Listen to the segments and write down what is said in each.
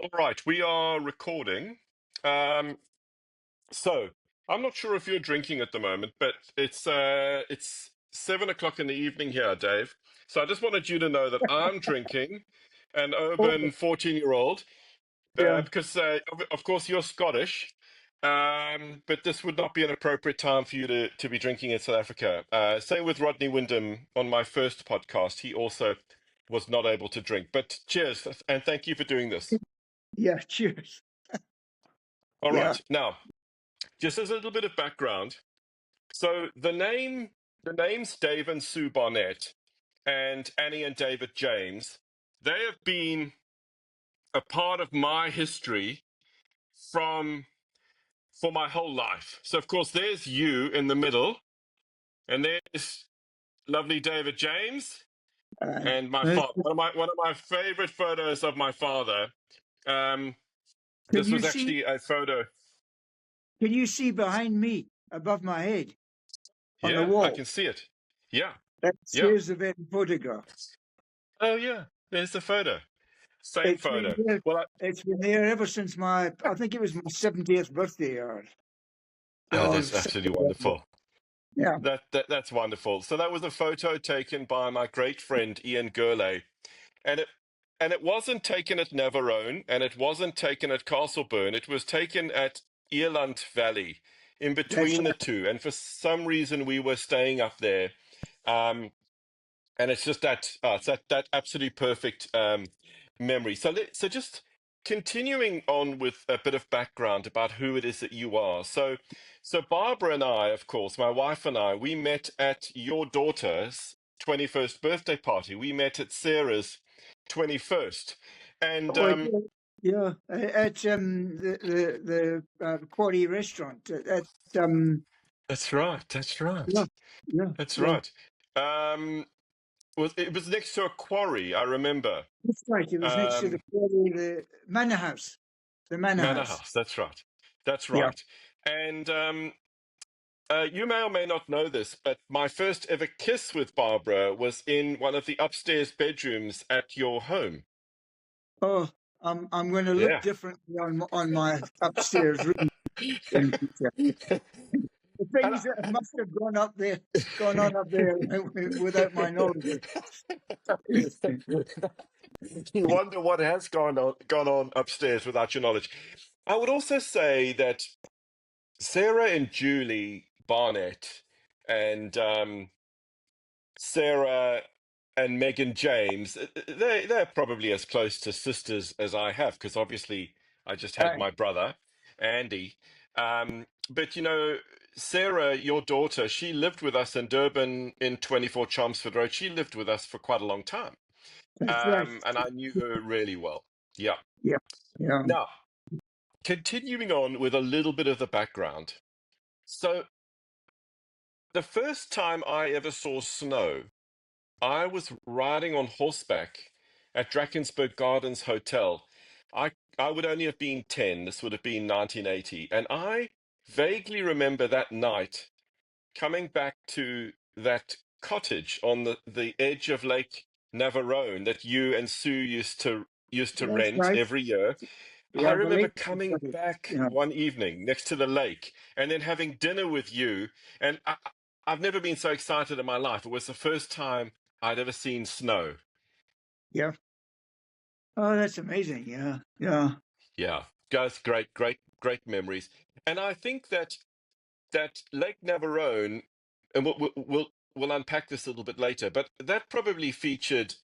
All right, we are recording. Um, so I'm not sure if you're drinking at the moment, but it's 7 o'clock in the evening here, Dave. So I just wanted you to know that I'm drinking an Oh, urban 14-year-old, yeah. because of course you're Scottish, but this would not be an appropriate time for you to be drinking in South Africa. Same with Rodney Wyndham on my first podcast. He also was not able to drink. But cheers and thank you for doing this. Yeah, cheers. All Yeah, right, now. Just as a little bit of background, so the names Dave and Sue Barnett and Annie and David James, they have been a part of my history from for my whole life. So of course there's you in the middle, and there's lovely David James and my uh, father. One of my favorite photos of my father. Um, can this you was see? actually a photo. Can you see behind me, above my head, on the Yeah, I wall? can see it. Yeah, That's yeah. here's the very photograph. Oh yeah, there's the photo. Same It's been photo. there. Well, It's been there ever since I think it was my 70th birthday, or that's absolutely wonderful. yeah, That's wonderful. So that was a photo taken by my great friend Ian Gurley, and it wasn't taken at Navarone, and it wasn't taken at Castleburn. It was taken at Eland Valley, in that's between the two. And for some reason, we were staying up there. Um, and it's just that absolutely perfect memory. So just continuing on with a bit of background about who it is that you are. So Barbara and I, of course, my wife and I, we met at your daughter's 21st birthday party. We met at Sarah's 21st, and oh yeah, at the Quarry restaurant. At that's right, that's yeah, right, yeah, that's yeah. right. Um, it was next to a quarry, I remember. That's right. It was next to the Um, quarry, the manor house. The manor Manor house. House, that's right. That's Yeah. right. And you may or may not know this, but my first ever kiss with Barbara was in one of the upstairs bedrooms at your home. Oh, I'm going to look Yeah. differently on my upstairs room in future. The And things that must have gone on up there without my knowledge. you wonder what has gone on upstairs without your knowledge. I would also say that Sarah and Julie Barnett and Sarah and Megan James, they're probably as close to sisters as I have, because obviously I just had Uh, my brother, Andy. But Sarah, your daughter, she lived with us in Durban in 24 Chelmsford Road. She lived with us for quite a long time. that's right. And I knew her really well. Yeah. Yeah, yeah. Now, continuing on with a little bit of the background. So, the first time I ever saw snow, I was riding on horseback at Drakensberg Gardens Hotel. I would only have been 10. This would have been 1980. And I vaguely remember that night coming back to that cottage on the edge of Lake Navarone that you and Sue used to That's rent right. every year. I Yeah, the remember lake. coming back Yeah. one evening next to the lake and then having dinner with you. And I've never been so excited in my life. It was the first time I'd ever seen snow. Yeah. Oh, that's amazing. Yeah. Yeah. Yeah, guys, great, great, great memories. And I think that Lake Navarone, and we'll unpack this a little bit later, but that probably featured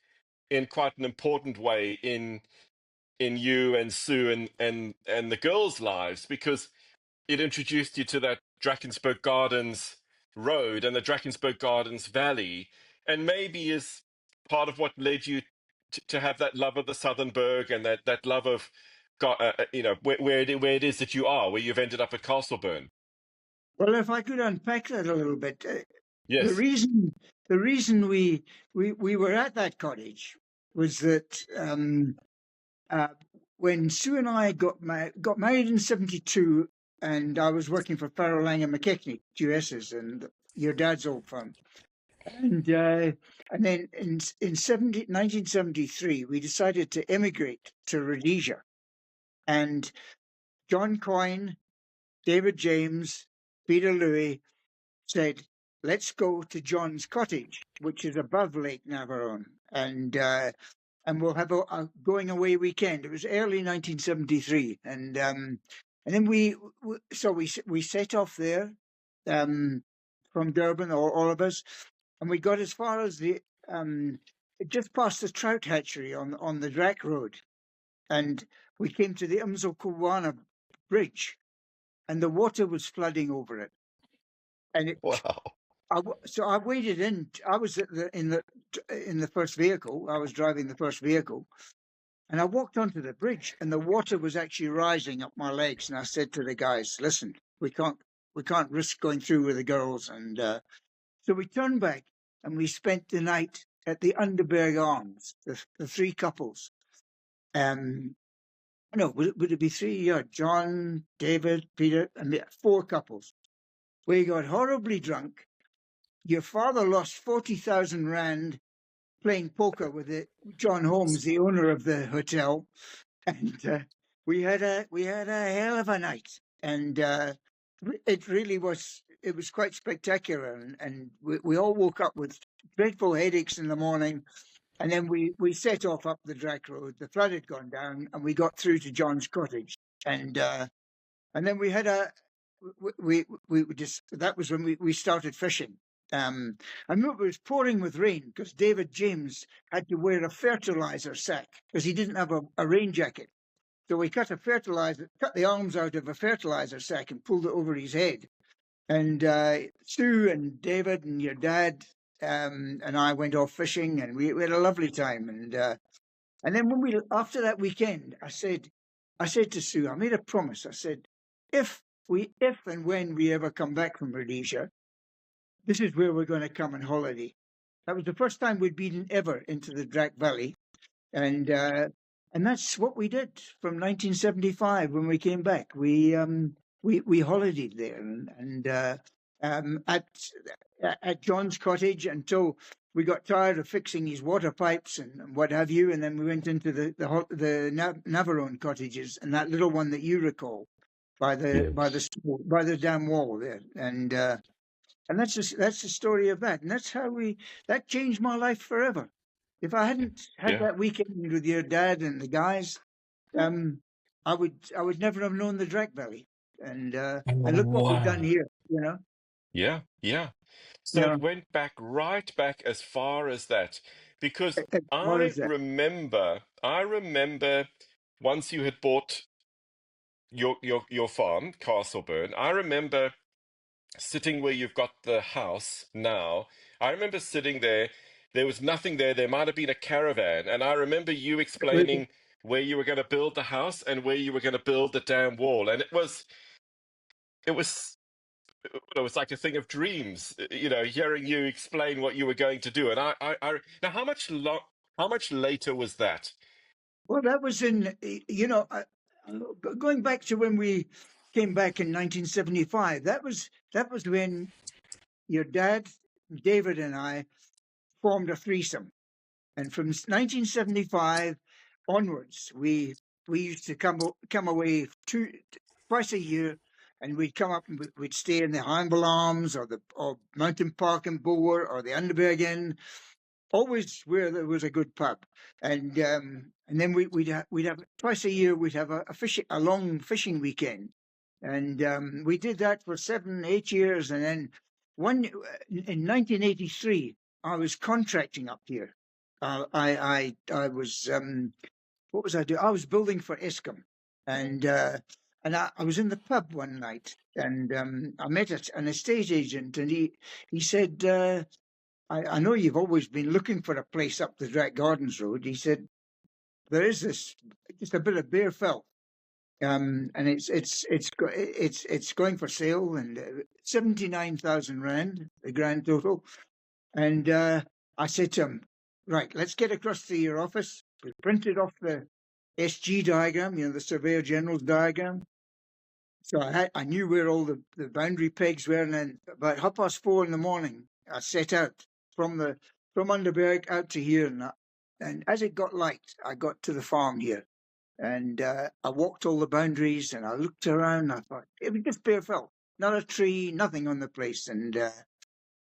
in quite an important way in you and Sue and the girls' lives, because it introduced you to that Drakensberg Gardens road and the Drakensberg Gardens Valley, and maybe is part of what led you to have that love of the Southern Berg and that love of where it is that you are, where you've ended up at Castleburn. Well, if I could unpack that a little bit, the Yes. reason the reason we were at that cottage was that uh, when Sue and I got married in '72, and I was working for Farrell Lang and McKechnie, GSs, and your dad's old firm. And then in 1973, we decided to emigrate to Rhodesia. And John Coyne, David James, Peter Louis said, let's go to John's cottage, which is above Lake Navarone, and we'll have a going away weekend. It was early 1973, and then we set off there from Durban, all of us, and we got as far as the just past the trout hatchery on the Drac Road, and we came to the Umzokwana Bridge, and the water was flooding over it, and Wow. so I waited in. I was in the first vehicle. I was driving the first vehicle, and I walked onto the bridge, and the water was actually rising up my legs. And I said to the guys, "Listen, we can't risk going through with the girls." And so we turned back, and we spent the night at the Underberg Arms. The three couples. No, would it be three? Yeah, John, David, Peter, and four couples. We got horribly drunk. Your father lost 40,000 rand playing poker with John Holmes, the owner of the hotel, and we had a hell of a night, and it really was. It was quite spectacular, and we all woke up with dreadful headaches in the morning, and then we set off up the Drac Road. The flood had gone down, and we got through to John's cottage, and then we had we just that was when we started fishing. I remember it was pouring with rain because David James had to wear a fertilizer sack because he didn't have a rain jacket. So we cut the arms out of a fertilizer sack and pulled it over his head. And Sue and David and your dad and I went off fishing, and we had a lovely time. And then after that weekend, I said to Sue, I made a promise. I said, if and when we ever come back from Rhodesia, this is where we're going to come on holiday. That was the first time we'd been ever into the Drac Valley, and that's what we did from 1975 when we came back. We holidayed there at John's cottage until we got tired of fixing his water pipes and what have you, and then we went into the Navarone cottages, and that little one that you recall by the dam wall there, and that's the story of that, and that's how that changed my life forever. If I hadn't had Yeah. that weekend with your dad and the guys, I would never have known the Drac Valley, and look what we've done Wow. here. Yeah, yeah. You So know, it went back right back as far as that, because what is that? I remember once you had bought your farm, Castleburn. I remember sitting where you've got the house now. I remember sitting there. There was nothing there. There might have been a caravan, and I remember you explaining where you were going to build the house and where you were going to build the damn wall, and it was it was like a thing of dreams, hearing you explain what you were going to do. And now how much later was that? Well, that was going back to when we came back in 1975. That was when your dad, David, and I formed a threesome. And from 1975 onwards, we used to come away twice a year, and we'd come up and we'd stay in the Humble Arms or Mountain Park in Bulwer or the Underberg Inn, always where there was a good pub. And then we'd have twice a year we'd have a long fishing weekend, and we did that for 7-8 years, and then in 1983 I was contracting up here. I was what was I doing? I was building for Eskom, and I was in the pub one night, and I met an estate agent, and he said, I know you've always been looking for a place up the Drac Gardens Road. He said, there is this, just a bit of bare felt, and it's going for sale, and 79,000 rand, the grand total. And I said to him, right, let's get across to your office. We printed off the SG diagram, the Surveyor General's diagram. So I knew where all the boundary pegs were, and then about 4:30 in the morning, I set out from Underberg out to here, and as it got light, I got to the farm here, And I walked all the boundaries, and I looked around. And I thought it was just bare felt, not a tree, nothing on the place. And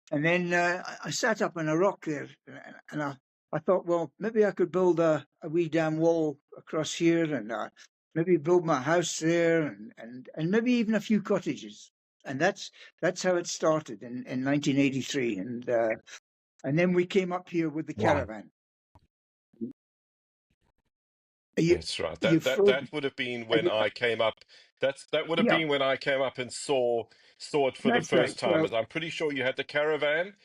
then I sat up on a rock there, and I thought, well, maybe I could build a wee dam wall across here, and maybe build my house there, and maybe even a few cottages. And that's how it started in 1983. And then we came up here with the Wow. caravan. You That's right. you That frozen. would have been when I came up. That would have Yeah, been when I came up and saw it for the that's right. first time. As I'm pretty sure you had the caravan,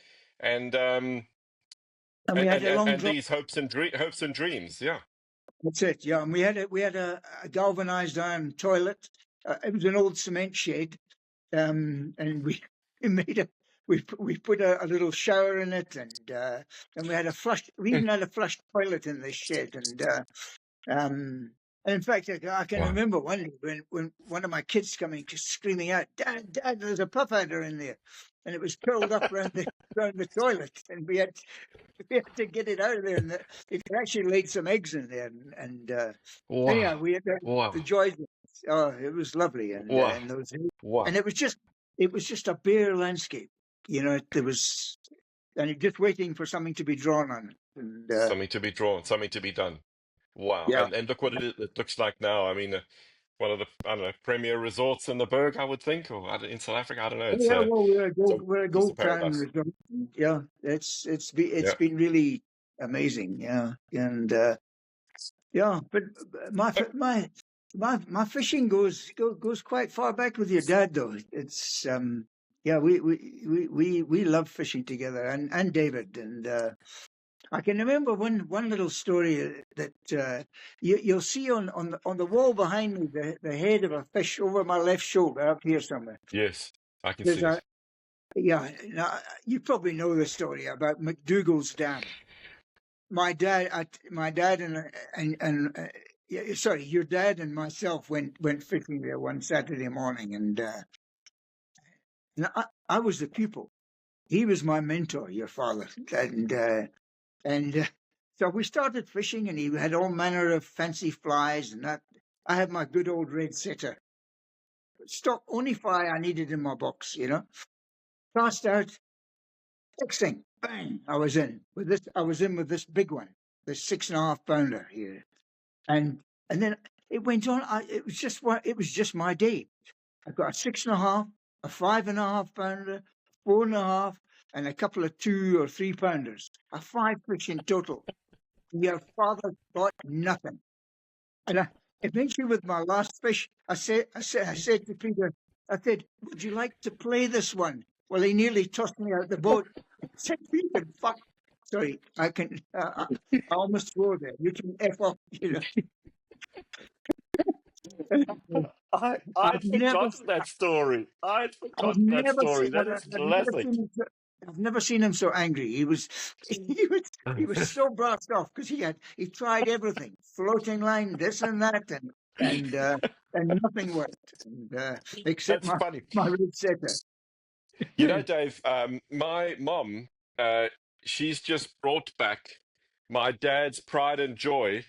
and And we had a long and drive. these hopes and dreams. Yeah. That's it. Yeah, and we had a galvanized iron toilet. It was an old cement shed, and we we made a we put a little shower in it, and we had a flush. We even had a flush toilet in this shed, um, and in fact, I can Wow. remember one day when one of my kids coming just screaming out, "Dad, Dad, there's a puff adder in there," and it was curled up around the toilet, and we had to get it out of there, and it actually laid some eggs in there, anyhow, Wow. we had the Wow. joys of it. Oh, it was lovely, Wow. and those, and Wow. it was just a bare landscape, there was, and it just waiting for something to be drawn on it, Something to be drawn, something to be done. Wow. yeah. And look what it looks like now. I mean, one of the, I don't know, premier resorts in the Berg, I would think, or in South Africa. I don't know. Oh, yeah, well, It's a we're a piece of gold town paradise. resort. Yeah, it's Yeah. been really amazing. Yeah, and yeah, but my Uh, fi- my fishing goes quite far back with your dad, though. It's yeah, we love fishing together, and David, and I can remember one little story that you'll see on the wall behind me, the head of a fish over my left shoulder up here somewhere. yes, I can There's see a it. Yeah, now, you probably know the story about McDougall's Dam. My dad yeah, sorry, your dad and myself went fishing there one Saturday morning, and I was the pupil. He was my mentor, your father, and so we started fishing, and he had all manner of fancy flies, and that. I had my good old red setter. Stock only fly I needed in my box. Cast out. Next thing, bang! I was in with this. I was in with this big one, this 6.5 pounder here, and then it went on. It was just my day. I got a 6.5, a 5.5 pounder, 4.5, and a couple of 2 or 3 pounders. A 5 fish in total. Your father got nothing. And eventually, with my last fish, I said to Peter, I said, "Would you like to play this one?" Well, he nearly tossed me out the boat. I said, "Peter, fuck." Sorry, I almost swore there. You can F off, I've I'd never, forgotten that story. I'd I've forgotten that never story. seen, That is I've never classic. seen him. I've never seen him so angry. He was so brassed off because he tried everything, floating line, this and that, and uh, and nothing worked, except That's my funny. my red setter. You know, Dave, my mom, she's just brought back my dad's pride and joy,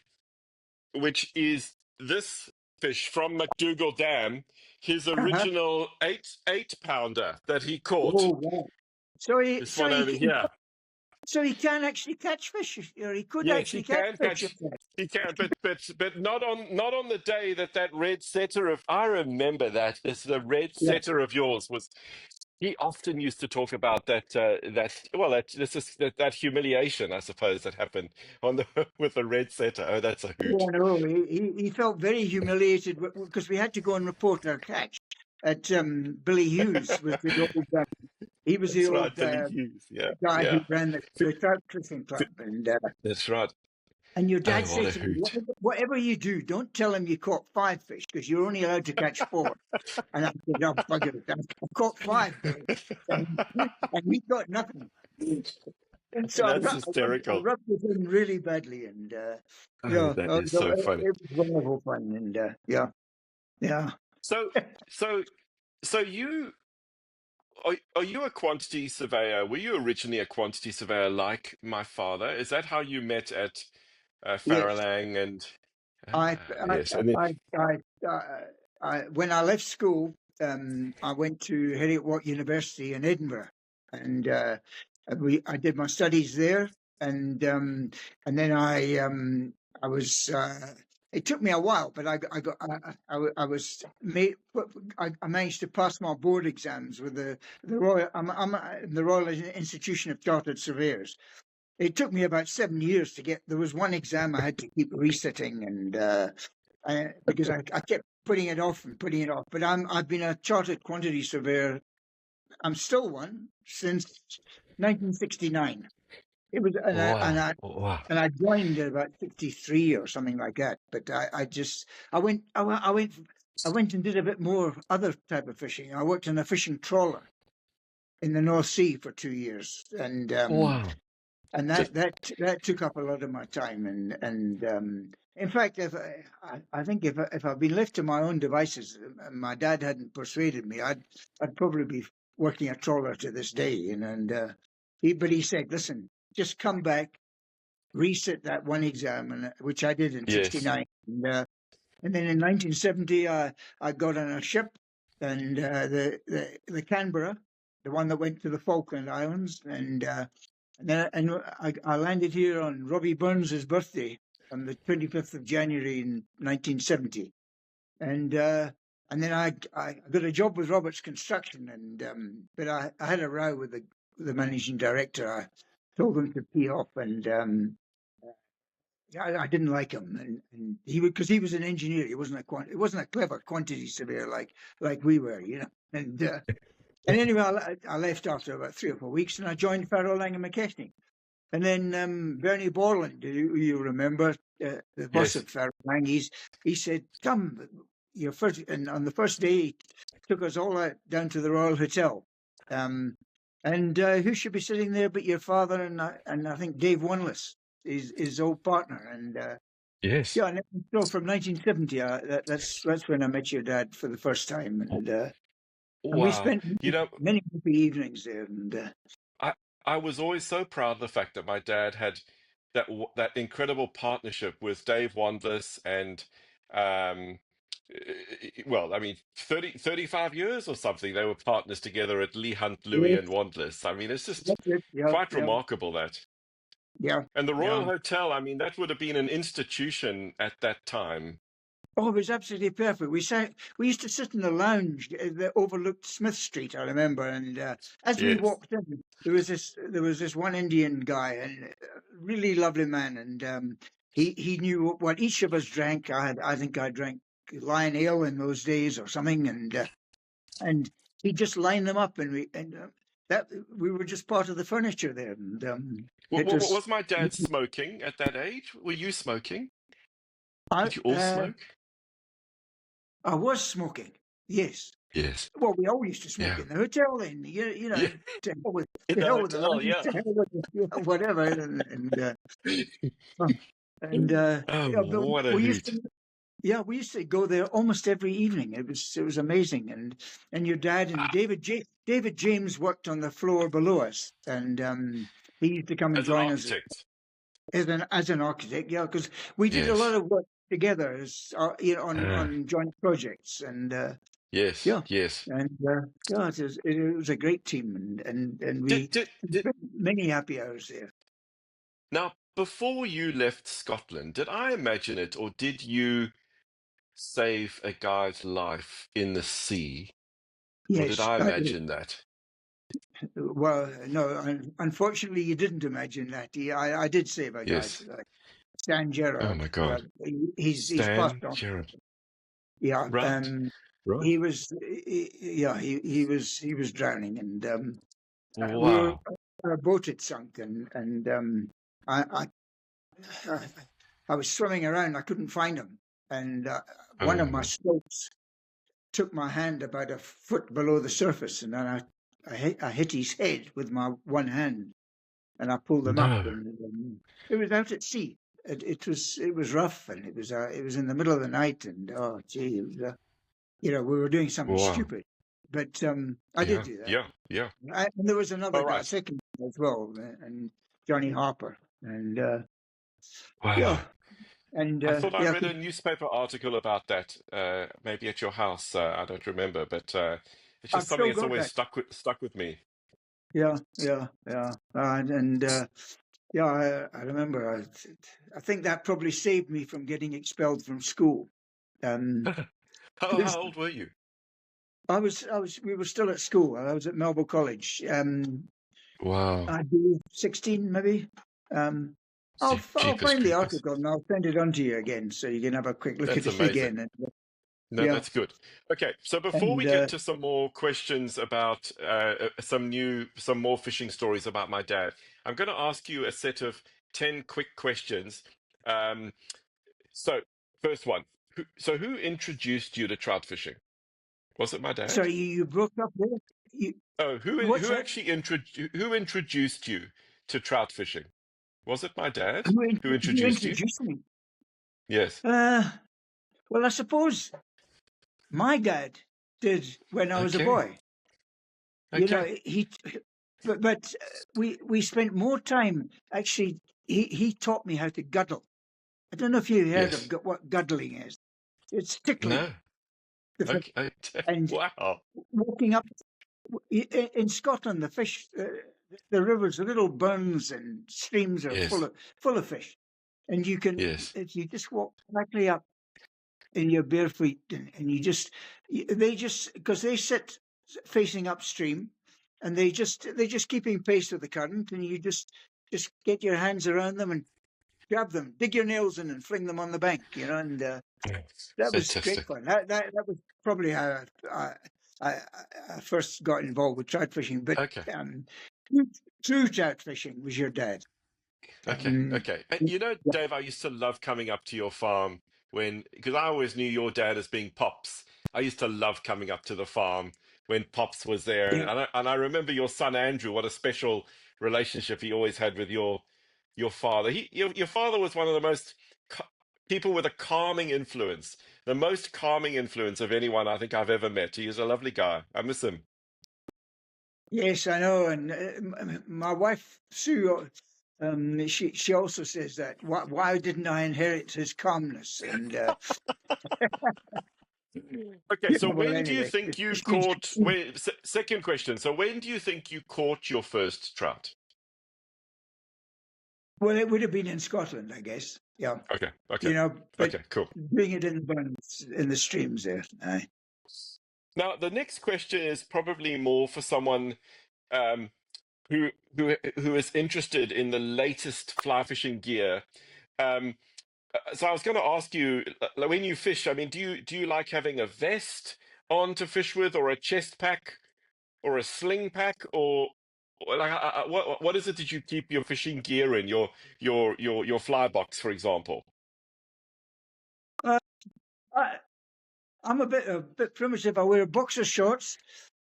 which is this fish from McDougall Dam, his Uh-huh. original eight pounder that he caught. Oh, wow. So he This so one over he here. so he can actually catch fish, or he could Yes, actually he catch can fish. catch. He can, but not on the day that red setter of. I remember that this the red Yeah. setter of yours was. He often used to talk about that humiliation, I suppose, that happened on the with the red setter. Oh, that's a Yeah, hoot. no, he felt very humiliated because we had to go and report our catch at Billy Hughes was the old he was the That's old right, Billy Hughes. Yeah, guy who yeah. ran Fi- the trout fishing fi- club, That's right. and your dad Oh, what said a to me, hoot. Whatever you do, don't tell him you caught 5 fish because you're only allowed to catch 4." And I said, "Oh, bugger it, I caught 5, Billy," and, and he got nothing. And so That's I hysterical. rubbed it in really badly, and Oh, yeah, that is so funny. it was wonderful fun, and yeah, yeah. So, so, so are you a quantity surveyor? Were you originally a quantity surveyor like my father? Is that how you met at Yes. Farrellang I, Yes, and then, when I left school, I went to Heriot Watt University in Edinburgh, and I did my studies there, and then I was. It took me a while, but I got I was made, I managed to pass my board exams with the Royal I'm the Royal Institution of Chartered Surveyors. It took me about 7 years to get. There was one exam I had to keep resitting, and because I kept putting it off and putting it off. But I've been a chartered quantity surveyor. I'm still one since 1969. It was, wow, wow, and I joined at about 63 or something like that. But I went I went and did a bit more other type of fishing. I worked on a fishing trawler in the North Sea for 2 years, wow. and Just that took up a lot of my time. And in fact, if I think if I'd been left to my own devices, my dad hadn't persuaded me, I'd probably be working a trawler to this day. But he said, "Listen, just come back, resit that one exam," and which I did in yes, '69. And then in 1970, I got on a ship, and the Canberra, the one that went to the Falkland Islands, and I landed here on Robbie Burns's birthday on the 25th of January in 1970, and then I got a job with Roberts Construction, but I had a row with the managing director. I told him to pee off, and I didn't like him, and because he was an engineer, it wasn't a clever quantity surveyor like we were, and anyway, I left after about 3 or 4 weeks, and I joined Farrell Lang and McKechnie. And then Bernie Borland, you remember, the boss yes, of Farrell Lang, he said, "Come, your first." And on the first day, he took us all out down to the Royal Hotel. And who should be sitting there but your father and I think Dave Wanless, his old partner. yes. Yeah, and so from 1970, that's when I met your dad for the first time, and we Wow. spent You know, many happy evenings there. And I I was always so proud of the fact that my dad had that incredible partnership with Dave Wandless and um well, I mean 35 years or something they were partners together at Lee Hunt, Louis yes, and Wandless. I mean, it's just that's it. Yeah, quite yeah, remarkable that. yeah, And the Royal yeah. Hotel, I mean, that would have been an institution at that time. Oh, it was absolutely perfect. We used to sit in the lounge that overlooked Smith Street, I remember. And as we Yes. walked in, there was this one Indian guy, and really lovely man, and he knew what each of us drank. I think I drank Lion Ale in those days or something, and he just lined them up, and that we were just part of the furniture there, and it was. Was my dad smoking at that age? Were you smoking? I Did you all smoke? I was smoking, yes. Yes. Well, we all used to smoke Yeah. in the hotel, and Yeah. In to the hell with the hotel, lights, yeah. to hell with whatever, Oh, yeah, but what a hoot. we used to go there almost every evening. It was amazing, and your dad and Ah, David James worked on the floor below us, and he used to come and as an join us architect. as an architect, yeah, because we did a lot Yes. of work together as Ah, on joint projects, and yes, yeah, yes. and yeah, it was a great team, and we Did spent many happy hours there. now before you left Scotland, did I imagine it, or did you save a guy's life in the sea, or did Yes, I imagine that? well, no, unfortunately, you didn't imagine that. I did save a guy's Yes. life. Stan Oh Gerard. my God. He's passed Stan on. Gerard. Yeah, Right. Right. yeah, he was drowning, and we were Wow. our boat had sunk, and I I I was swimming around. I couldn't find him, and one of my Oh strokes took my hand about a foot below the surface, and then I hit his head with my one hand, and I pulled him up, no. and it was out at sea. It was rough, and it was in the middle of the night, and oh gee, we were doing something Wow. stupid, but I did Yeah. do that. Yeah. Yeah. And there was another All guy, right. second as well, and Johnny Harper, and yeah, Wow. And I thought I yeah, read a newspaper article about that, maybe at your house. I don't remember, but it's just I've something still that's got always that. stuck with me. Yeah. And yeah, I remember. I think that probably saved me from getting expelled from school. Um, How old were you? we were still at school. I was at Melbourne College. Wow. I'd be 16, maybe. Um, I'll Jeepers find the creepers. article and I'll send it on to you again so you can have a quick look at That's it amazing. again. And, No, yeah, that's good. Okay, so before we and get to some more questions about some more fishing stories about my dad, I'm going to ask you a set of 10 quick questions. Um, so, first one. Who introduced you to trout fishing? Was it my dad? sorry, you broke up there. You, Oh, what's who that? actually introduced you to trout fishing? Was it my dad who Who introduced you? introduced me? Yes. Uh, well, I suppose my dad did when I was a Okay. boy. You know, Okay. we spent more time actually. He taught me how to guddle. I don't know if you heard of Yes. what guddling is. It's tickling No. the fish Okay. and Wow. walking up. In Scotland, the fish, the rivers, the little burns and streams are Yes. full of fish, and you can Yes. if you just walk directly up in your bare feet, and they just because they sit facing upstream, and they're just keeping pace with the current, and you just get your hands around them and grab them, dig your nails in, and fling them on the bank, and that was great Fantastic. fun. That was probably how I, I first got involved with trout fishing. But Okay. um, true true trout fishing was your dad. Okay. Um, Okay. And yeah, Dave, I used to love coming up to your farm because I always knew your dad as being Pops. I used to love coming up to the farm when Pops was there, yeah, and I remember your son Andrew. What a special relationship he always had with your father. Your father was one of the most ca- people with a calming influence, the most calming influence of anyone I think I've ever met. He was a lovely guy. I miss him. yes, I know. And my wife Sue, she also says that. Why didn't I inherit his calmness? And Okay, so well, when do you anyway, think you she's, caught? Second question. So when do you think you caught your first trout? well, it would have been in Scotland, I guess. Yeah, Okay, okay, but okay, cool. doing it in the burns, in the streams there. Aye. Now the next question is probably more for someone um, who is interested in the latest fly fishing gear. Um, so I was going to ask you, when you fish, I mean, do you like having a vest on to fish with, or a chest pack, or a sling pack, or like what is it that you keep your fishing gear in, your fly box, for example? Uh, I, I'm a bit primitive. I wear boxer shorts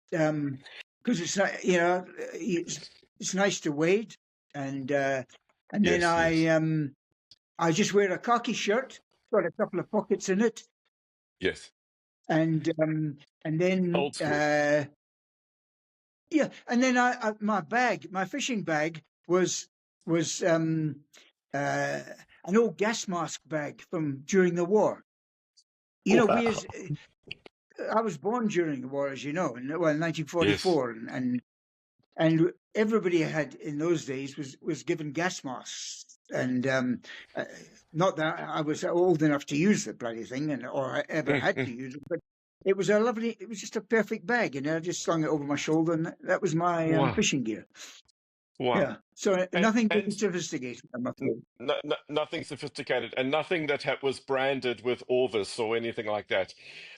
because it's not, it's nice to wade, and then Yes, yes, I just wear a khaki shirt, got a couple of pockets in it, yes. and then Old school. yeah, and then my fishing bag was uh, an old gas mask bag from during the war. You know, we as Wow. I was born during the war, as you know, well, Yes. 1944, and everybody had in those days was given gas masks, and uh, not that I was old enough to use the bloody thing, or I ever Mm, had to mm. use it, but it was a lovely. It was just a perfect bag, and I just slung it over my shoulder, and that was my Wow. fishing gear. Wow. Yeah, so And nothing very and sophisticated, I'm afraid. nothing sophisticated, and nothing that was branded with Orvis or anything like that.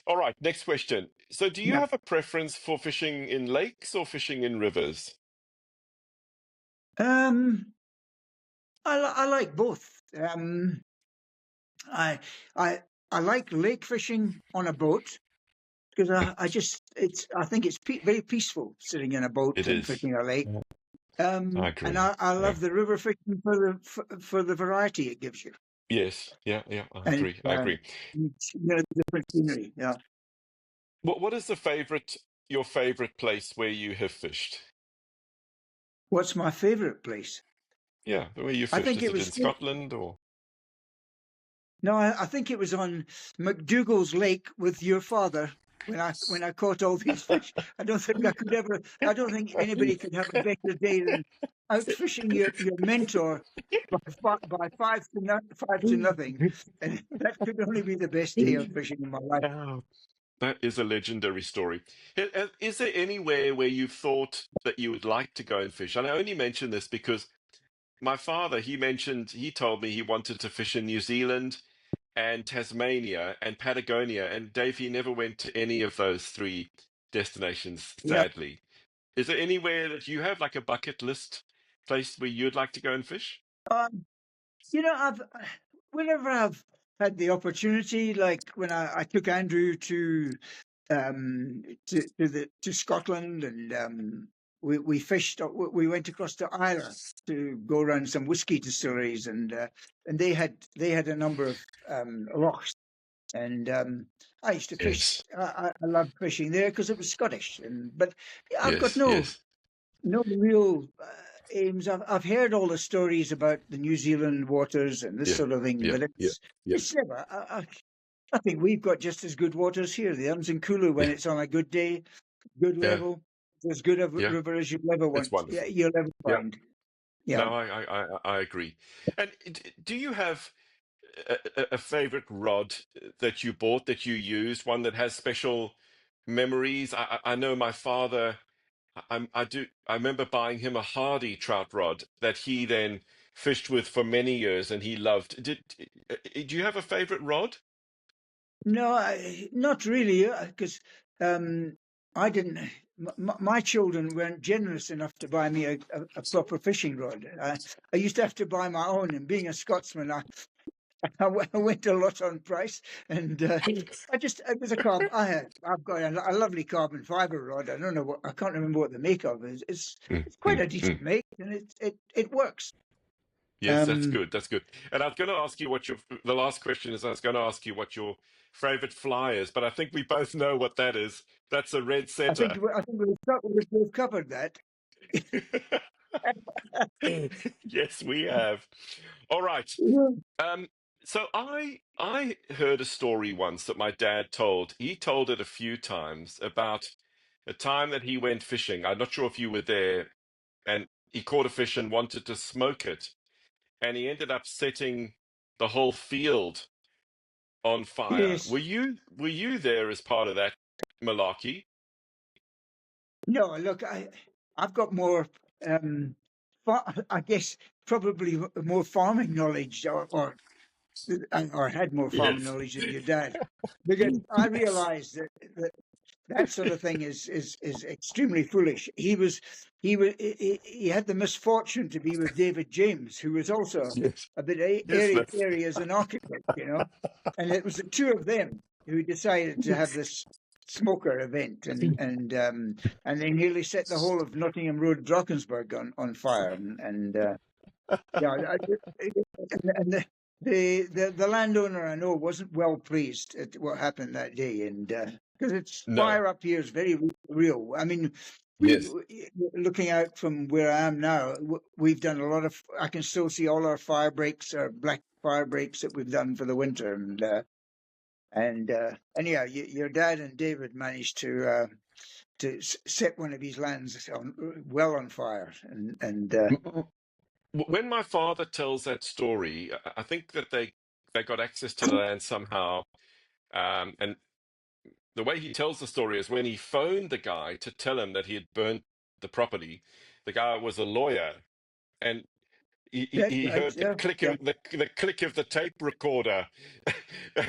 All right, next question. So, do you Yeah. have a preference for fishing in lakes or fishing in rivers? Um, I like both. I I I like lake fishing on a boat because I think it's very peaceful sitting in a boat It and is. fishing a lake. I And agree. I Yeah. love the river fishing for the variety it gives you, Yes. Yeah. Yeah. I and agree. I agree. the different scenery. Yeah. What is your favorite place where you have fished? What's my favorite place? Yeah, where you I fished. think Is it it was in Scotland or? No, I think it was on McDougall's Lake with your father when I caught all these fish. I don't think I could ever. I don't think anybody could have a better day than out fishing your mentor by 5-0, and that could only be the best day of fishing in my life. Oh, that is a legendary story. Is there anywhere where you've thought that you would like to go and fish? And I only mention this because my father, he told me he wanted to fish in New Zealand and Tasmania and Patagonia. And Dave, he never went to any of those three destinations, Yeah. sadly. Is there anywhere that you have like a bucket list place where you'd like to go and fish? Um, I've whenever I've had the opportunity, like when I took Andrew to Scotland, and we fished. We went across to Ireland to go around some whiskey distilleries, and they had a number of lochs, and I used to fish. Yes, I loved fishing there because it was Scottish, but I've got yes, yes, no real aims. I've heard all the stories about the New Zealand waters and this yeah, sort of thing, yeah, but yeah, yeah, it's never. I think we've got just as good waters here. The Kulu, when yeah, it's on a good day, good yeah, level, as good a yeah. river as you'll ever It's want. Yeah, wonderful. you'll ever Yeah. find. Yeah. No, I agree. And do you have a favorite rod that you bought that you used, one that has special memories? I know my father. I remember buying him a Hardy trout rod that he then fished with for many years, and he loved. Do you have a favorite rod? No, not really, because I didn't. My children weren't generous enough to buy me a proper fishing rod. I used to have to buy my own, and being a Scotsman, I went a lot on price, and it was a I've got a lovely carbon fiber rod. I don't know I can't remember what the make of is. Mm, It's quite mm, a decent mm. make, and it works. Yes, that's Um, good. That's good. And I was going to ask you the last question is I was going to ask you what your favorite fly is, but I think we both know what that is. That's a red setter. I think we've covered that. Yes, we have. All right. Yeah. Um, so I heard a story once that my dad told. He told it a few times about a time that he went fishing. I'm not sure if you were there, and he caught a fish and wanted to smoke it, and he ended up setting the whole field on fire. Yes. Were you there as part of that malarkey? No, look, I've got more, I guess, probably more farming knowledge, or had more farming Yes. knowledge than your dad, because I realised that sort of thing is extremely foolish. He had the misfortune to be with David James, who was also Yes. a bit Yes, that's airy as an architect, and it was the two of them who decided to have this smoker event, and they nearly set the whole of Nottingham Road, Drakensberg on fire, and yeah, and the landowner I know wasn't well pleased at what happened that day, and because it's no. fire up here is very real. I mean, Yes. looking out from where I am now, we've done a lot of. I can still see all our fire breaks, our black fire breaks that we've done for the winter, and yeah, your dad and David managed to set one of his lands well on fire, and When my father tells that story, I think that they got access to the land somehow. And the way he tells the story is when he phoned the guy to tell him that he had burnt the property, the guy was a lawyer, and that's he right, heard the yeah, click yeah. of the click of the tape recorder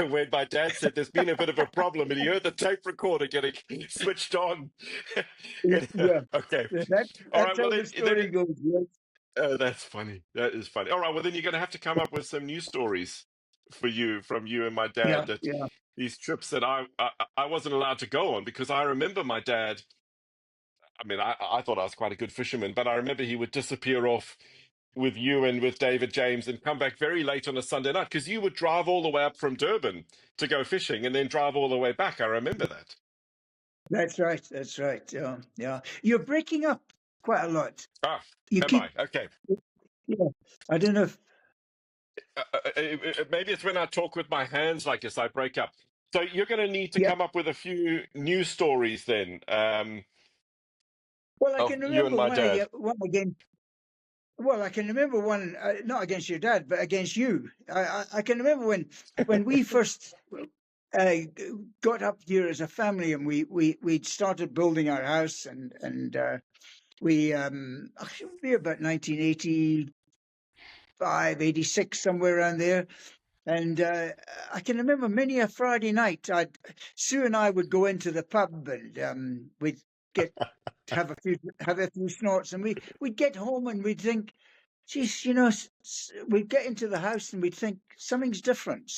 when my dad said there's been a bit of a problem, and he heard the tape recorder getting switched on. And, Yeah, okay, all that's right. Well, how the story goes. Yes. that's funny. That is funny. All right. Well, then you're going to have to come up with some new stories from you and my Yeah, dad, that yeah. these trips that I wasn't allowed to go on, because I remember my dad. I mean, I thought I was quite a good fisherman, but I remember he would disappear off with you and with David James and come back very late on a Sunday night, because you would drive all the way up from Durban to go fishing and then drive all the way back. I remember that. That's right. That's right. Yeah, yeah. You're breaking up quite a lot. Ah, You am keep. I? Okay. Yeah. I don't know if. maybe it's when I talk with my hands like this, I break up. So you're going to need to Yeah. come up with a few news stories then, Well, I of can you and remember my dad. one again. Well, I can remember one, not against your dad, but against you. I can remember when we first uh, got up here as a family, and we started building our house, and we it would be about 1985, 86, somewhere around there. And I can remember many a Friday night, Sue and I would go into the pub, and we'd get have a few snorts, and we'd get home and we'd think, geez, we'd get into the house and we'd think something's different.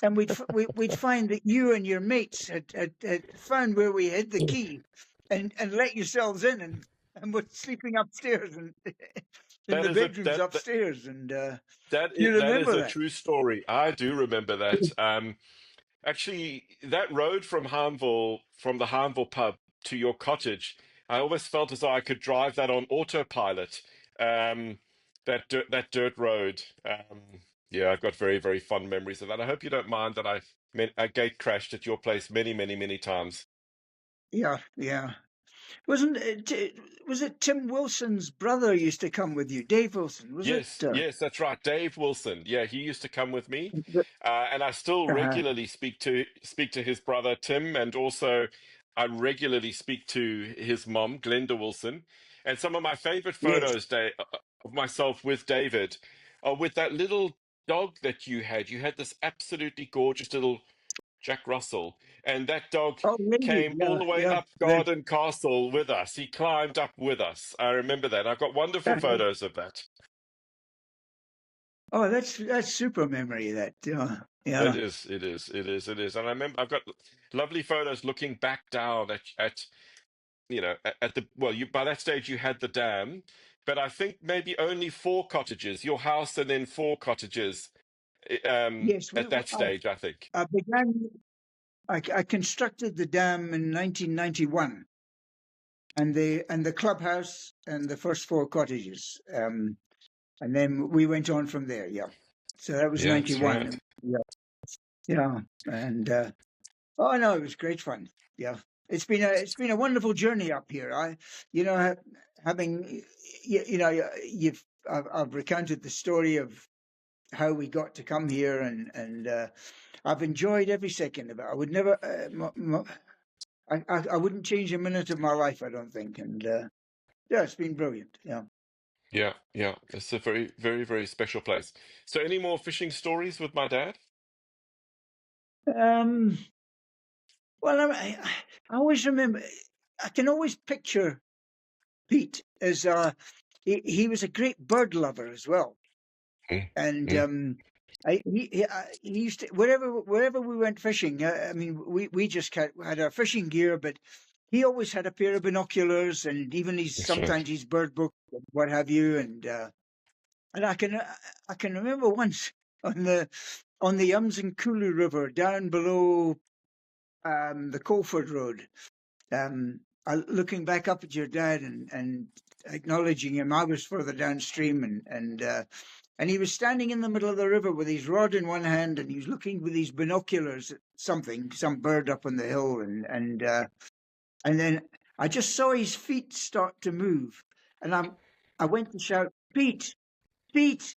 And we'd find that you and your mates had found where we hid the key, and let yourselves in, and were sleeping upstairs and in That the is a bedrooms upstairs. And do you that is remember a that? true story. I do remember that. Actually, that road from the Harmville pub to your cottage, I always felt as though I could drive that on autopilot. That dirt road. Yeah, I've got very, very fond memories of that. I hope you don't mind that I gate crashed at your place many, many, many times. Yeah, yeah. Wasn't it? Was it Tim Wilson's brother used to come with you, Dave Wilson? Was it? Yes, yes, that's right. Dave Wilson. Yeah, he used to come with me, The- and I still uh, regularly speak to his brother Tim, and also I regularly speak to his mom, Glenda Wilson. And some of my favorite yes. photos of myself with David are with that little dog that you had. You had this absolutely gorgeous little Jack Russell, and that dog Oh, Lindy. came all Yeah, the way yeah. up Garden Castle with us. He climbed up with us. I remember that. I've got wonderful photos of that. Oh, that's super memory. That. It Yeah. is, it is, it is, it is. And I remember I've got lovely photos looking back down at at the, well, you, by that stage you had the dam, but I think maybe only four cottages, your house and then four cottages, Yes, at that stage, I think. I began. I constructed the dam in 1991, and the clubhouse and the first four cottages, and then we went on from there. Yeah, so that was Yeah, that's 91. right. Yeah, yeah, and oh no, it was great fun. Yeah, it's been a wonderful journey up here. You know, having you've I've recounted the story of how we got to come here, and I've enjoyed every second of it. I would never, I wouldn't change a minute of my life, I don't think. And yeah, it's been brilliant. Yeah. Yeah, yeah. It's a very, very, very special place. So any more fishing stories with my dad? Um. Well, I always remember. I can always picture Pete as he was a great bird lover as well. Mm, And mm, he used to, wherever we went fishing. I mean, we just had our fishing gear, but he always had a pair of binoculars, and even that's right. sometimes his bird book, and what have you. And I can remember once on the Umzinkulu River down below the Colford Road. Looking back up at your dad, and acknowledging him, I was further downstream, and he was standing in the middle of the river with his rod in one hand, and he was looking with his binoculars at some bird up on the hill, and then I just saw his feet start to move, and I went to shout, "Pete, Pete,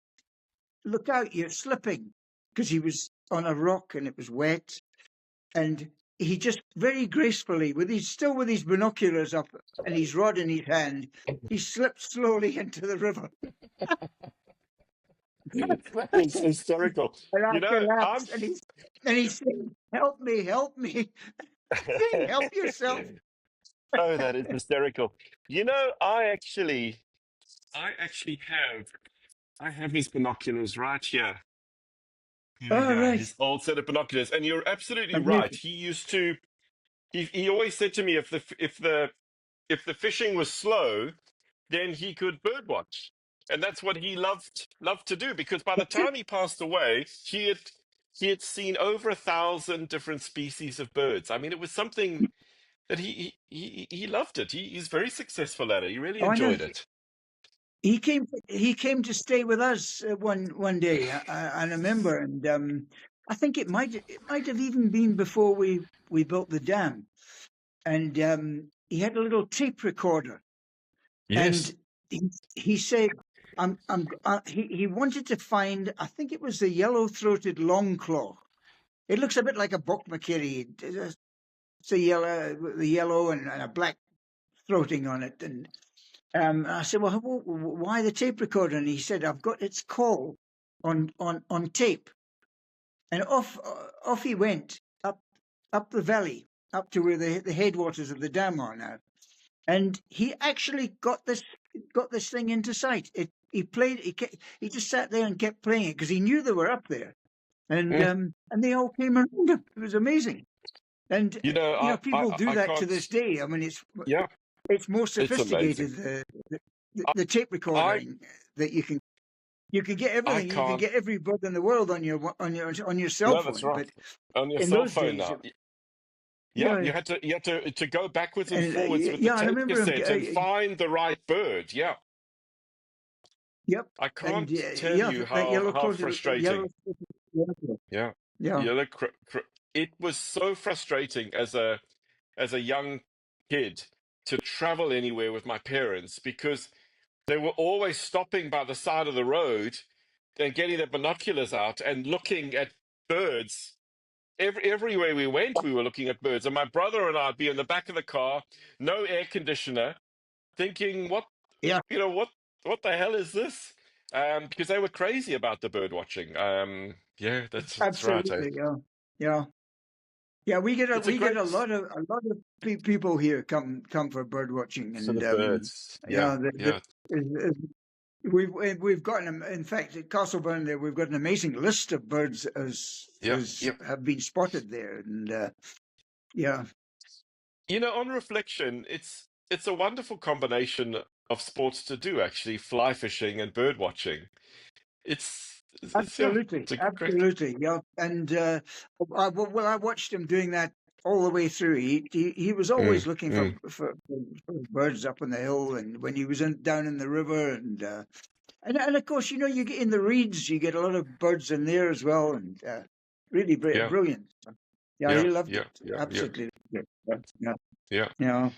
look out, you're slipping," because he was on a rock and it was wet. And he just very gracefully, with his binoculars up and his rod in his hand, he slipped slowly into the river. That is hysterical. And I You know, collapsed, and he said, help me, help yourself." oh, that is hysterical. You know, I actually I have his binoculars right here. Here we Oh, go. right. His old set of binoculars. And you're absolutely right. Amazing. He always said to me if the fishing was slow, then he could birdwatch. And that's what he loved to do, because by the That's it. time he passed away, he had seen over 1,000 different species of birds. I mean, it was something that he loved it. He's very successful at it. He really Oh, I know. enjoyed it. He came to stay with us one day. I remember, and I think it might have even been before we built the dam. And he had a little tape recorder, Yes. and he said, he wanted to find. I think it was the yellow-throated longclaw. It looks a bit like a Bokmakeri. It's a yellow, the yellow and a black throating on it. And I said, well, why the tape recorder? And he said, I've got its call on tape. And off he went up the valley, up to where the headwaters of the dam are now. And he actually got this thing into sight. He played. He just sat there and kept playing it because he knew they were up there, Mm. and they all came around him. It was amazing. And You know, people do I that to can't. this day. I mean, Yeah, it's more it's amazing. sophisticated. The tape I recording that you can get I everything. You can can't. get every bug in the world on your cell No, that's phone. right. But On your in cell those phone days, now. Yeah, yeah, you had to go backwards and and forwards with the yeah, I tape remember him. cassette and find the right bird. Yeah, Yep, I and can't tell yeah, you that how frustrating. yellow. Yeah, Yeah, yellow. It was so frustrating as a young kid to travel anywhere with my parents because they were always stopping by the side of the road and getting their binoculars out and looking at birds. Everywhere we went, we were looking at birds. And my brother and I'd be in the back of the car, no air conditioner, thinking, yeah, what the hell is this? Because they were crazy about the bird watching. Yeah, that's right. absolutely. Yeah, yeah, yeah. It's a We get great a lot of people here come for bird watching, for the and birds. Yeah, yeah, yeah, we've got in fact at Castleburn there we've got an amazing list of birds yeah, as yeah. have been spotted there, and yeah, You know, on reflection, it's a wonderful combination of sports to do, actually, fly fishing and bird watching. Yeah, absolutely, it's a great. absolutely, yeah. And I watched him doing that all the way through. He was Mm, always looking mm, for birds up on the hill, and when he was down in the river, and of course, you get in the reeds, you get a lot of birds in there as well, and really yeah, brilliant. Yeah, he yeah, loved yeah, it, yeah, yeah, absolutely. Loved it. Yeah, yeah. yeah.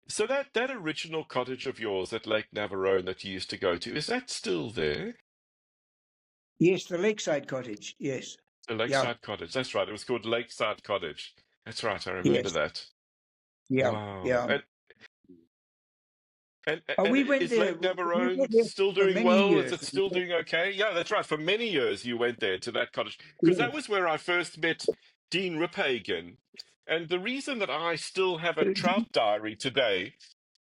So that original cottage of yours at Lake Navarone that you used to go to, is that still there? Yes, the lakeside cottage. Yes, The yeah, Lakeside Cottage. That's right. It was called Lakeside Cottage. That's right. I remember yes, that. yeah, Wow. yeah. And We went is there. Lake We Navarone went there still for doing many well? Is years. it still doing okay? Yeah, that's right. For many years you went there to that cottage because that Yes, was where I first met Dean Riphagen. And the reason that I still have a trout diary today,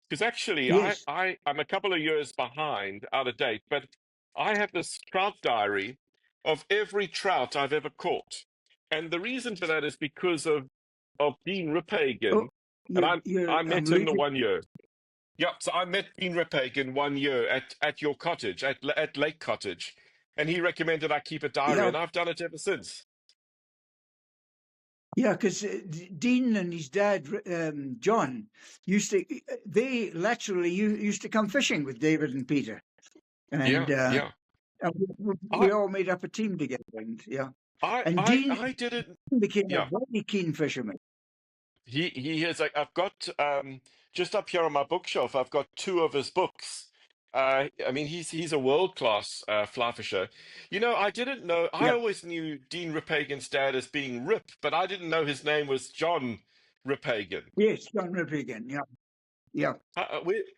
because actually yes. I'm a couple of years behind, out of date, but I have this trout diary of every trout I've ever caught. And the reason for that is because of Dean Oh, Riphagen. And I I'm met him the losing. 1 year. Yeah, so I met Dean Riphagen 1 year at your cottage, at Lake Cottage. And he recommended I keep a diary, Yeah, and I've done it ever since. yeah. Because Dean and his dad, John, used to. They laterally used to come fishing with David and Peter, Yeah, and yeah. we I all made up a team together. And yeah, I and I Dean I did it. became a Yeah. very keen fisherman. He has like I've got just up here on my bookshelf, I've got two of his books. I mean he's a world-class fly fisher. You know, I didn't know I Yeah. always knew Dean Riphagen's dad as being Rip, but I didn't know his name was John Riphagen. Yes, John Rippigan. Yeah, yeah.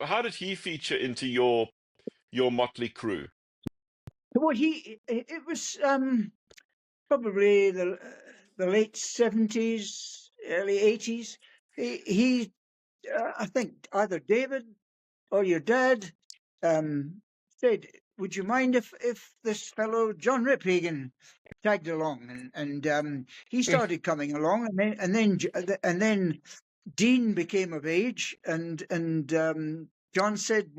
How did he feature into your motley crew? Well, it was probably the late 70s, early 80s. He I think either David or your dad said, "Would you mind if this fellow John Riphagen tagged along?" And he Mm, started coming along, and then Dean became of age, and John said,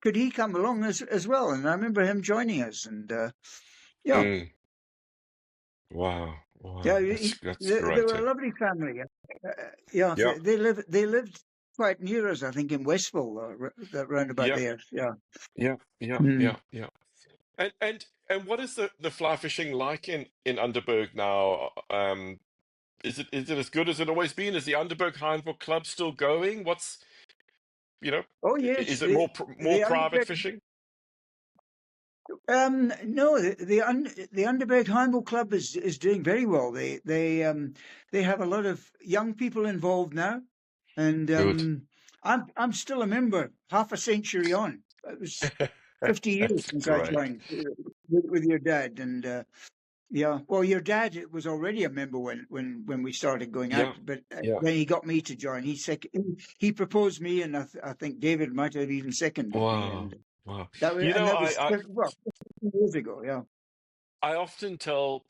"Could he come along as well?" And I remember him joining us, and yeah, mm. Wow, yeah, wow, that's they great. were Eh? a lovely family. Yeah, Yeah, they lived. quite near us, I think, in Westville, that roundabout Yeah, there. Yeah. yeah, yeah, Mm. yeah, yeah. And what is the fly fishing like in Underberg now? Is it as good as it always been? Is the Underberg Heinville Club still going? Oh yes, Is it more the private Underberg. fishing? No, the Underberg Heimel Club is doing very well. They have a lot of young people involved now, and Good. I'm still a member. Half a century on. It was 50 years That's since I great. joined with your dad, and yeah. Well, your dad was already a member when we started going out, Yeah, but yeah. then he got me to join. He proposed me, and I think David might have even seconded me, Wow, and wow. that was well 50 years ago. Yeah. I often tell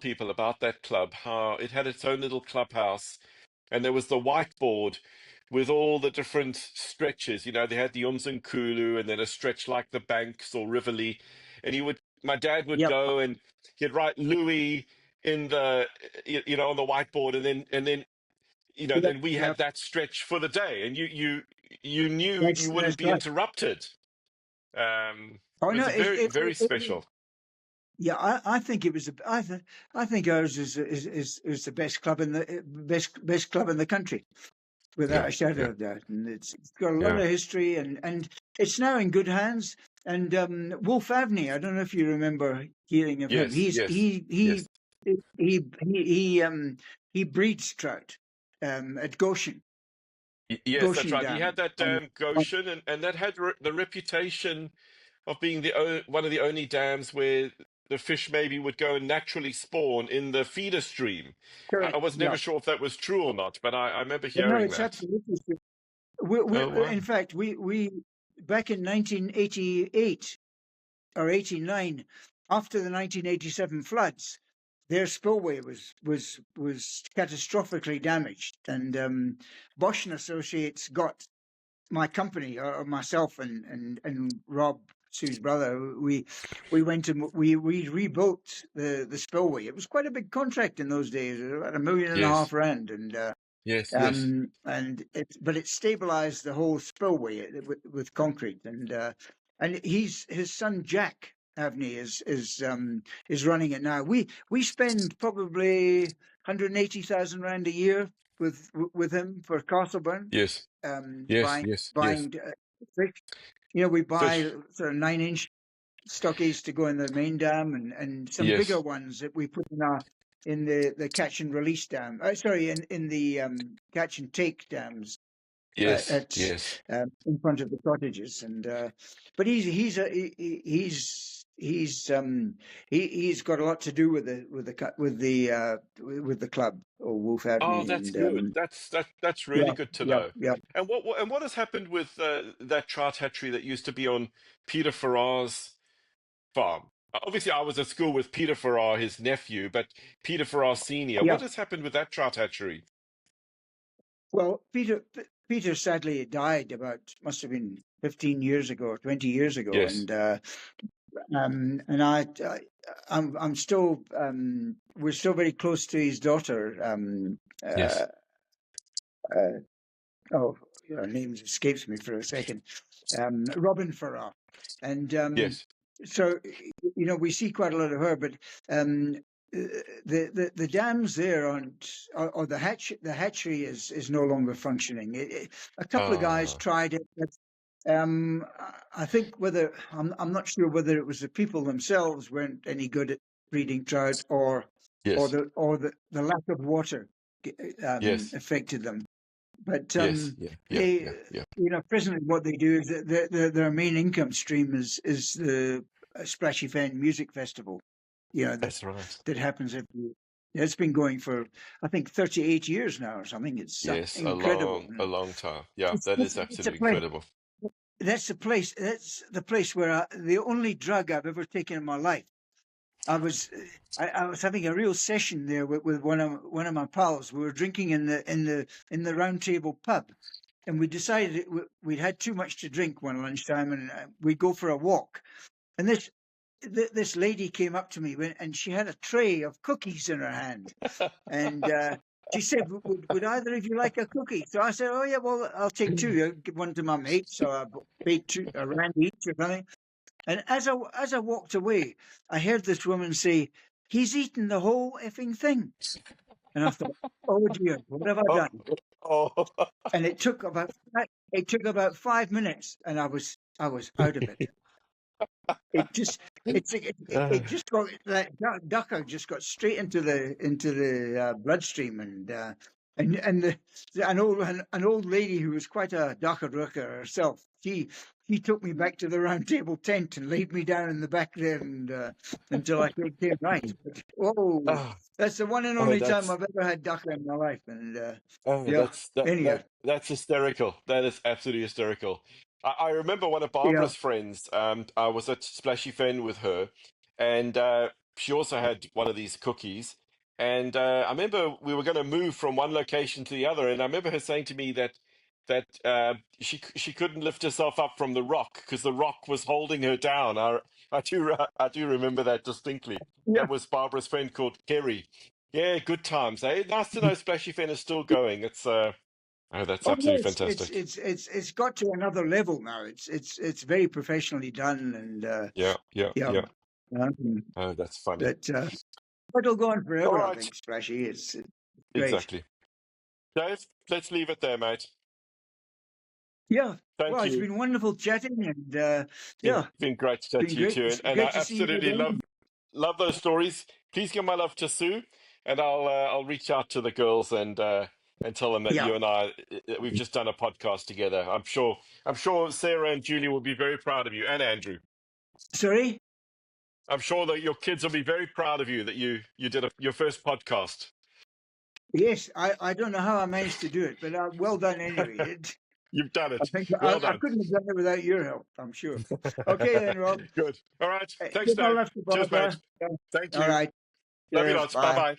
people about that club how it had its own little clubhouse, and there was the whiteboard with all the different stretches. They had the Umzunkulu and then a stretch like the Banks or Rivoli, and my dad would Yep. go and he'd write Louis in on the whiteboard, and then Yep. then we had Yep. that stretch for the day, and you knew you That's wouldn't be right. interrupted. Oh It no, was a very very special. yeah, I think it was. I think ours is the best club in the best club in the country, without Yeah, a shadow yeah, of doubt. And it's got a lot yeah. of history, and it's now in good hands. And Wolf Avney, I don't know if you remember hearing of him. Yes, He's yes, yes. he breeds trout at Yes, that's Goshen right. He Dam. had that dam Goshen, and that had the reputation of being one of the only dams where the fish maybe would go and naturally spawn in the feeder stream. I Correct. was Yeah. never sure if that was true or not, but I remember No, hearing it's that. absolutely. Oh, In wow. fact, we back in 1988 or 89, after the 1987 floods, their spillway was catastrophically damaged, and Bosch and Associates got my company, or myself and Rob, Sue's brother. We went and we rebuilt the spillway. It was quite a big contract in those days, about $1.5 Yes, million, and yes, yes, but it stabilized the whole spillway with concrete, and his son Jack Avney is running it now. We spend probably 180,000 rand a year with him for Castleburn, yes, yes, buying yes, yes. buying fish. We buy Fish. sort of 9-inch stockies to go in the main dam, and some bigger Yes, ones that we put in the catch and release dam. Sorry, in the catch and take dams yes, at yes. in front of the cottages. And but he's got a lot to do with the club, or Wolf Oh, Avenue, that's and good. That's really yeah, good to yeah, know. yeah, And what has happened with that trout hatchery that used to be on Peter Farrar's farm? Obviously, I was at school with Peter Farrar, his nephew, but Peter Farrar Senior. yeah. What has happened with that trout hatchery? Well, Peter sadly died must have been 15 years ago or 20 years ago, Yes, and I'm still we're still very close to his daughter. yes, Uh, oh, her name escapes me for a second. Robin Farrar, and yes, so we see quite a lot of her, but the dams there aren't, or the hatchery is no longer functioning. A couple of guys uh, tried it, but I think I'm not sure whether it was the people themselves weren't any good at breeding trout, or yes, the lack of water yes, affected them. But yes, yeah, yeah, they, yeah, yeah. presently what they do is that their main income stream is the Splashy Fen Music Festival. That That's right. that happens every. It's been going for, I think, 38 years now or something. It's Yes, incredible. a long time. Yeah, It's, that it's, is it's a absolutely place. incredible. That's the place where the only drug I've ever taken in my life. I was I was having a real session there with one of my pals. We were drinking in the round table pub, and we decided we'd had too much to drink one lunchtime, and we'd go for a walk. And this lady came up to me and she had a tray of cookies in her hand, and she said, would either of you like a cookie? So I said, oh, yeah, well, I'll take two. I'll give one to my mate. So I baked two, a rand each or something. And as I walked away, I heard this woman say, he's eaten the whole effing thing. And I thought, oh, dear, what have I Oh, done? oh. And it took about 5 minutes, and I was out of it. It just it just got that ducker just got straight into the bloodstream, and an old lady who was quite a ducker ducker herself. She took me back to the round table tent and laid me down in the back there, and until I came right. But, whoa, Oh, that's the one and oh, only time I've ever had ducker in my life, and yeah. Anyhow, that's hysterical. That is absolutely hysterical. I remember one of yeah, Barbara's friends. I was at Splashy Fen with her, and she also had one of these cookies. And I remember we were going to move from one location to the other, and I remember her saying to me that she couldn't lift herself up from the rock because the rock was holding her down. I do remember that distinctly. yeah. That was Barbara's friend called Kerry. Yeah, good times. Eh? Nice to know Splashy Fen is still going. It's oh, that's Oh absolutely yes, fantastic. it's got to another level now. It's very professionally done, and Yeah, yeah, yeah, yeah. um, Oh, that's funny. but it'll go on All forever. I right, think Splashy. It's great. exactly. Dave, let's leave it there, mate. Yeah. Well, Thank it's you. been wonderful chatting, and Been yeah, been great to chat been to you great. too, It's and I great to see you absolutely again. love those stories. Please give my love to Sue, and I'll reach out to the girls and tell them that Yeah. you and I we've just done a podcast together. I'm sure Sarah and Julie will be very proud of you, and Andrew. Sorry. I'm sure that your kids will be very proud of you that you did your first podcast. Yes, I don't know how I managed to do it, but well done anyway. You've done I it. think Well I done. couldn't have done it without your help. I'm sure. Okay then, Rob. Good. All right. Thanks, Give my Dave. love to Cheers, mate. Barbara. Yeah. Thank All you. right. Love you Cheers. lots. Bye Bye. bye.